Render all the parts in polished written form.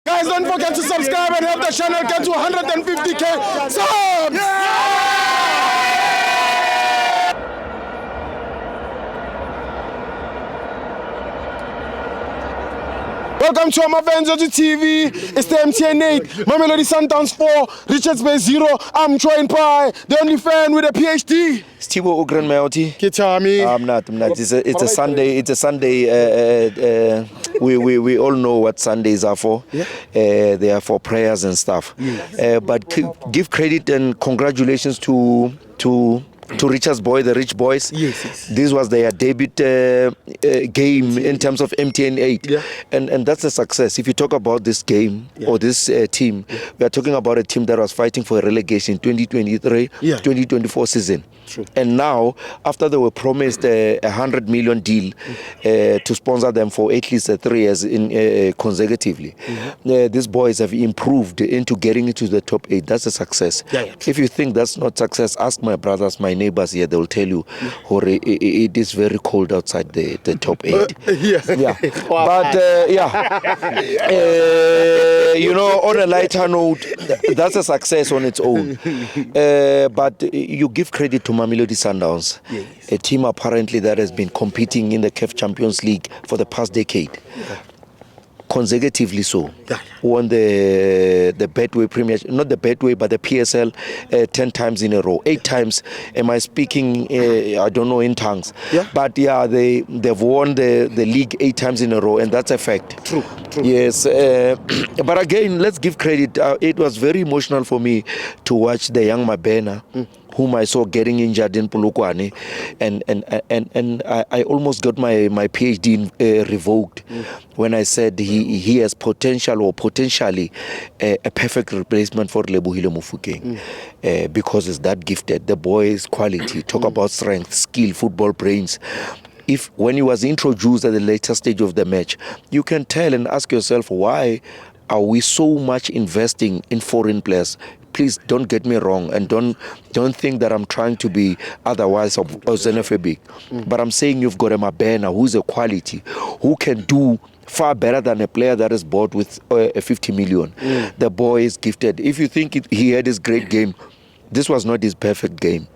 Guys, don't forget to subscribe and help the channel get to 150k subs! Welcome to FANS Wethu TV. It's the MTN 8, Mamelodi Sundowns 4, Richards Bay 0. I'm joined by the only fan with a PhD. It's Thibaut Ugrenmelty. Kitami. I'm not. It's a Sunday. It's a Sunday. We all know what Sundays are for. Yeah. They are for prayers and stuff. Yes. But give credit and congratulations to Richard's Boy, the Rich Boys. Yes. This was their debut game in terms of MTN 8. Yeah. And that's a success. If you talk about this game or this team, we are talking about a team that was fighting for a relegation 2023-2024 season. True. And now, after they were promised a 100 million deal to sponsor them for at least 3 years consecutively, these boys have improved into getting into the top 8. That's a success. Yeah. If you think that's not success, ask my brothers, my neighbors here. They will tell you, it is very cold outside the top 8. Yeah. But on a lighter note, that's a success on its own. But you give credit to Mamelodi Sundowns, a team apparently that has been competing in the CAF Champions League for the past decade. Consecutively so. Won the Betway Premier, not the Betway, but the PSL 10 times in a row. 8 times, am I speaking, I don't know in tongues. Yeah. But they've won the league 8 times in a row, and that's a fact. True. Yes. But again, let's give credit. It was very emotional for me to watch the young Mabena, whom I saw getting injured in Polokwane, and I almost got my PhD revoked when I said he has potential or potentially a perfect replacement for Lebohile Mofokeng because he's that gifted. The boy is quality. Talk about strength, skill, football brains. If when he was introduced at the later stage of the match, you can tell and ask yourself, why are we so much investing in foreign players? Please don't get me wrong, and don't think that I'm trying to be otherwise or xenophobic. But I'm saying you've got a Mabena who's a quality, who can do far better than a player that is bought with 50 million. The boy is gifted. If you think he had his great game, this was not his perfect game.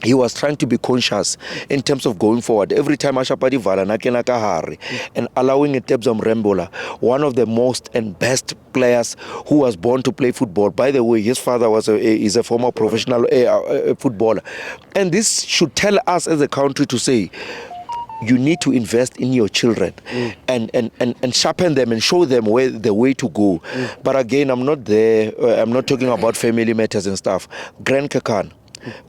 He was trying to be conscious in terms of going forward. Every time Ashapadi Vala Nakena Kahari and allowing a Tebzom Rembola, one of the most and best players who was born to play football. By the way, his father is a former professional footballer. And this should tell us as a country to say, you need to invest in your children and sharpen them and show them where the way to go. But again, I'm not there. I'm not talking about family matters and stuff. Grand Kakan.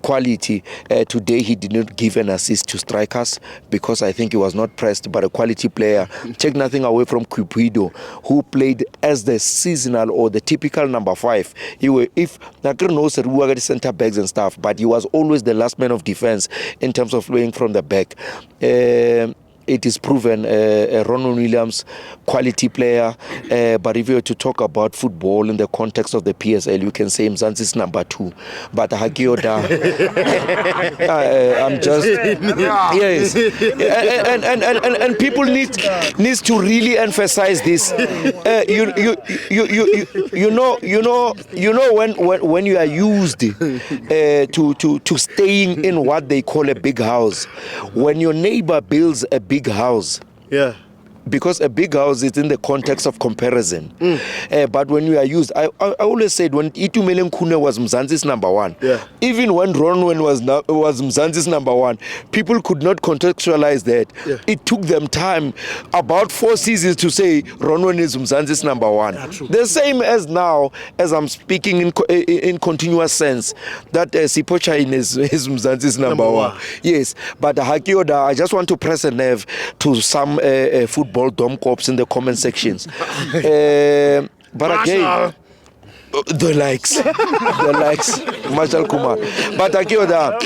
Quality. Today he did not give an assist to strikers because I think he was not pressed, but a quality player. Take nothing away from Cupido, who played as the seasonal or the typical number 5. If Nakir knows the center backs and stuff, but he was always the last man of defense in terms of playing from the back. It is proven Ronald Williams, quality player. But if you were to talk about football in the context of the PSL, you can say Mzansi is number 2. But Hakioda, I'm just yes. And people needs to really emphasize this. You know when you are used to staying in what they call a big house, when your neighbor builds a big house, because a big house is in the context of comparison. But when you are used, I always said when Itumele Nkune was Mzansi's number 1, even when Ronwen was Mzansi's number 1, people could not contextualize that. It took them time, about 4 seasons, to say Ronwen is Mzansi's number 1. The same as now, as I'm speaking in continuous sense, that Sipochain is Mzansi's number 1. Yes, but Hakioda, I just want to press a nerve to some football dom corps in the comment sections. But again, the likes, Marshall Kumar. But Akioda,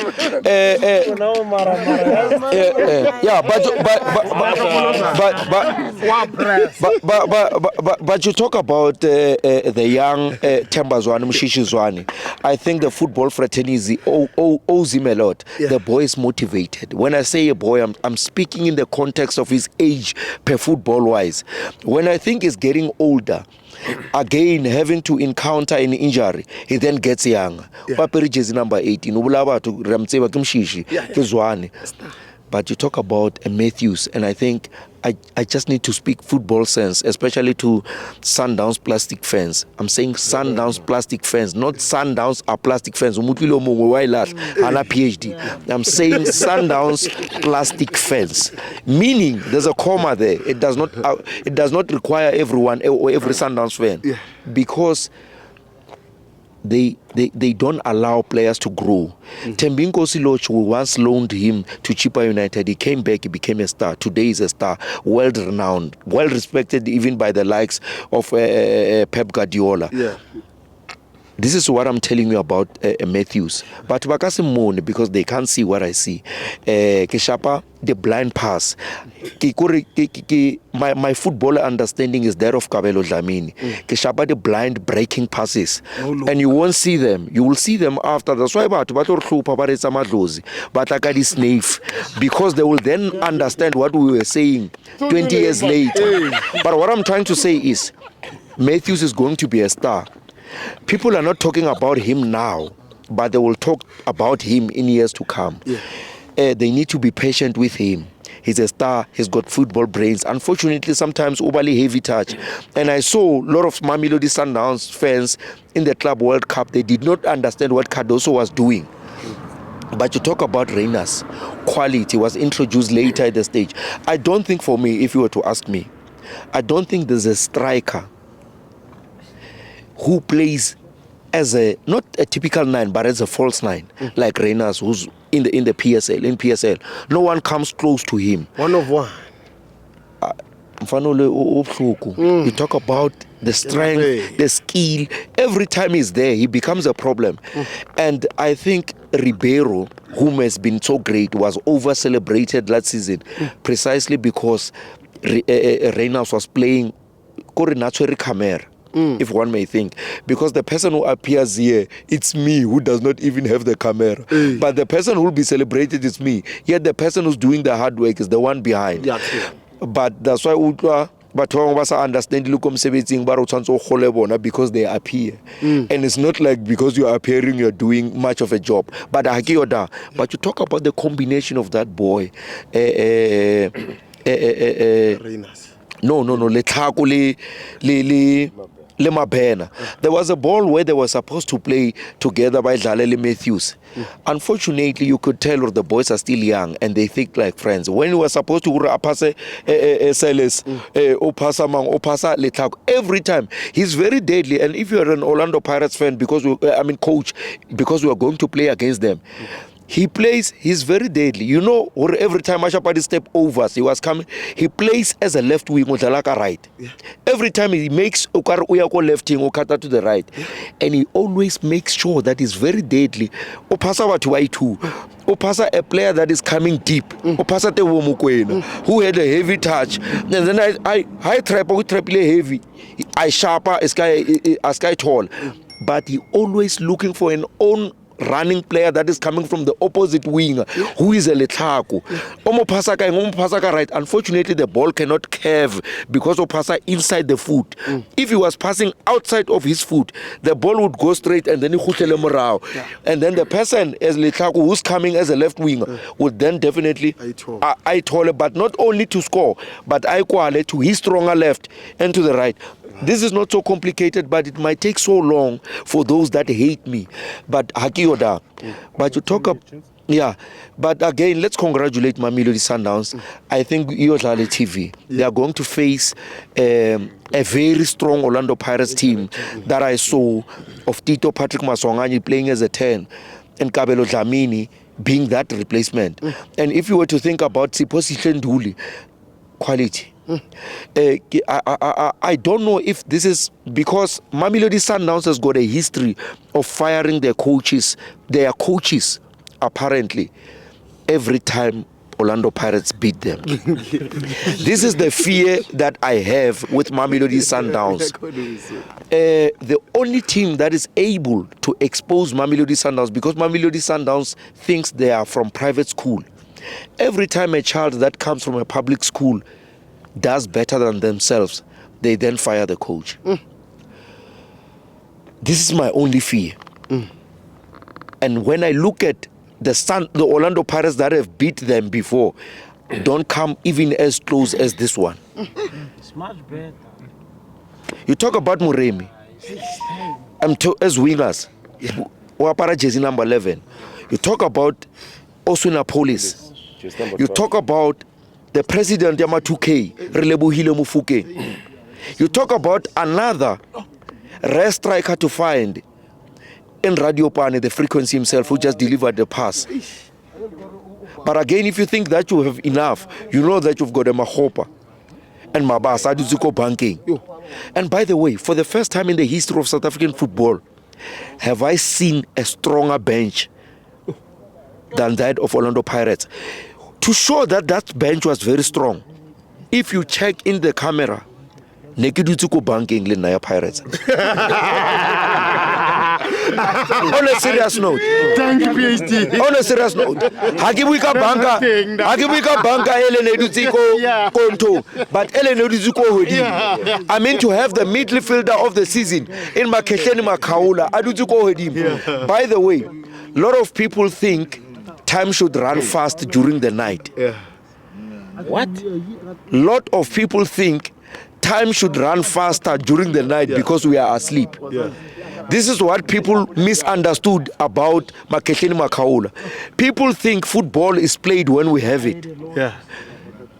but you talk about the young Tembazwani, Mshishizwani. I think the football fraternity owes him a lot. The boy is motivated. When I say a boy, I'm speaking in the context of his age per football wise. When I think he's getting older, again having to encounter an injury, he then gets young. Paperi jersey number 18. But you talk about a Matthews, and I think I just need to speak football sense, especially to Sundowns plastic fans. I'm saying Sundowns plastic fans, not Sundowns are plastic fans. PhD. I'm saying Sundowns plastic fans, meaning there's a comma there. It does not require everyone or every Sundowns fan, because they don't allow players to grow. Tembinko Siloch, who once loaned him to Chipa United, he came back, he became a star. Today he's a star, well-renowned, well-respected even by the likes of Pep Guardiola. This is what I'm telling you about Matthews. But Bakasimone, because they can't see what I see. Keshapa, the blind pass. My footballer understanding is that of Kabelo Dlamini. Keshapa, the blind breaking passes. And you won't see them. You will see them after. That's why but because they will then understand what we were saying 20 years later. But what I'm trying to say is, Matthews is going to be a star. People are not talking about him now, but they will talk about him in years to come. They need to be patient with him. He's a star. He's got football brains. Unfortunately, sometimes overly heavy touch. And I saw a lot of Mamelodi Sundowns fans in the Club World Cup. They did not understand what Cardoso was doing. But you talk about Reina's quality was introduced later at the stage. I don't think, for me, if you were to ask me, I don't think there's a striker who plays as not a typical 9, but as a false 9, like Reyners, who's in the PSL. No one comes close to him. One of one. You talk about the strength, the skill. Every time he's there, he becomes a problem. And I think Ribeiro, whom has been so great, was over-celebrated last season precisely because Reyners was playing Korinachori Khmer. If one may think, because the person who appears here, it's me who does not even have the camera. But the person who will be celebrated is me. Yet the person who's doing the hard work is the one behind. But that's why but understand because they appear. And it's not like because you're appearing, you're doing much of a job. But you talk about the combination of that boy. No. There was a ball where they were supposed to play together by Dlalele Matthews. Unfortunately, you could tell the boys are still young and they think like friends. When we were supposed to pass every time, he's very deadly. And if you're an Orlando Pirates fan, coach, because we are going to play against them, he's very deadly. You know, every time Ashapadi step over, he was coming, he plays as a left wing, Udalaka right. Every time he makes Uyako left wing, Okata to the right. And he always makes sure that he's very deadly. Opasa Watuaitu. Opasa a player that is coming deep. Opasa Tewomukwena, who had a heavy touch. And then I trap heavy. I sharper, a sky tall. But he always looking for an own running player that is coming from the opposite wing, who is a Letako. Omopasaka right. Unfortunately, the ball cannot curve because Opasa inside the foot. If he was passing outside of his foot, the ball would go straight and then and then the person as Letako who's coming as a left winger would then definitely taller, but not only to score, but Aikwale to his stronger left and to the right. This is not so complicated, but it might take so long for those that hate me. But Hakioda, but you talk up, but again, let's congratulate Mamelodi Sundowns. I think Rivalries TV, they are going to face a very strong Orlando Pirates team that I saw of Tito Patrick Masongani playing as a 10 and Kabelo Dlamini being that replacement. And if you were to think about Siposi Shenduli, quality. I don't know if this is because Mamelodi Sundowns has got a history of firing their coaches apparently every time Orlando Pirates beat them. This is the fear that I have with Mamelodi Sundowns. The only team that is able to expose Mamelodi Sundowns, because Mamelodi Sundowns thinks they are from private school. Every time a child that comes from a public school does better than themselves, they then fire the coach. This is my only fear. And when I look at the Orlando Pirates that have beat them before, don't come even as close as this one. It's much better. You talk about Muremi. As wingers, Wapara jersey number 11. You talk about Osuna Police. You talk about the president Yama 2K, Relebuhile Mufuke. You talk about another rare striker to find in Radio Pane, the frequency himself, who just delivered the pass. But again, if you think that you have enough, you know that you've got a Mahopa and Mabasa Duzuko banking. And by the way, for the first time in the history of South African football, have I seen a stronger bench than that of Orlando Pirates. To show that that bench was very strong, if you check in the camera, Nekidutsuko banking Naya Pirates. On a serious note. Thank you, PhD. On a serious note. Hakibuika banka Elene Dutsiko Konto. But Elene Dutsiko Hodim. I mean to have the midfielder of the season in Makesheni Makaula. Adutsuko Hodim. By the way, a lot of people think time should run fast during the night. What? A lot of people think time should run faster during the night because we are asleep. This is what people misunderstood about Makesheni Makaula. People think football is played when we have it.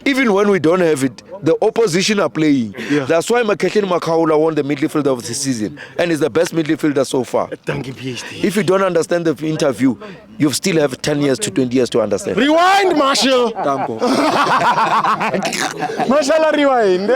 Even when we don't have it, the opposition are playing. That's why Makesheni Makaula won the midfielder of the season and is the best midfielder so far. Thank you, PhD. If you don't understand the interview, you still have 10 years to 20 years to understand. Rewind, Marshall. Tampo. Marshall, rewind.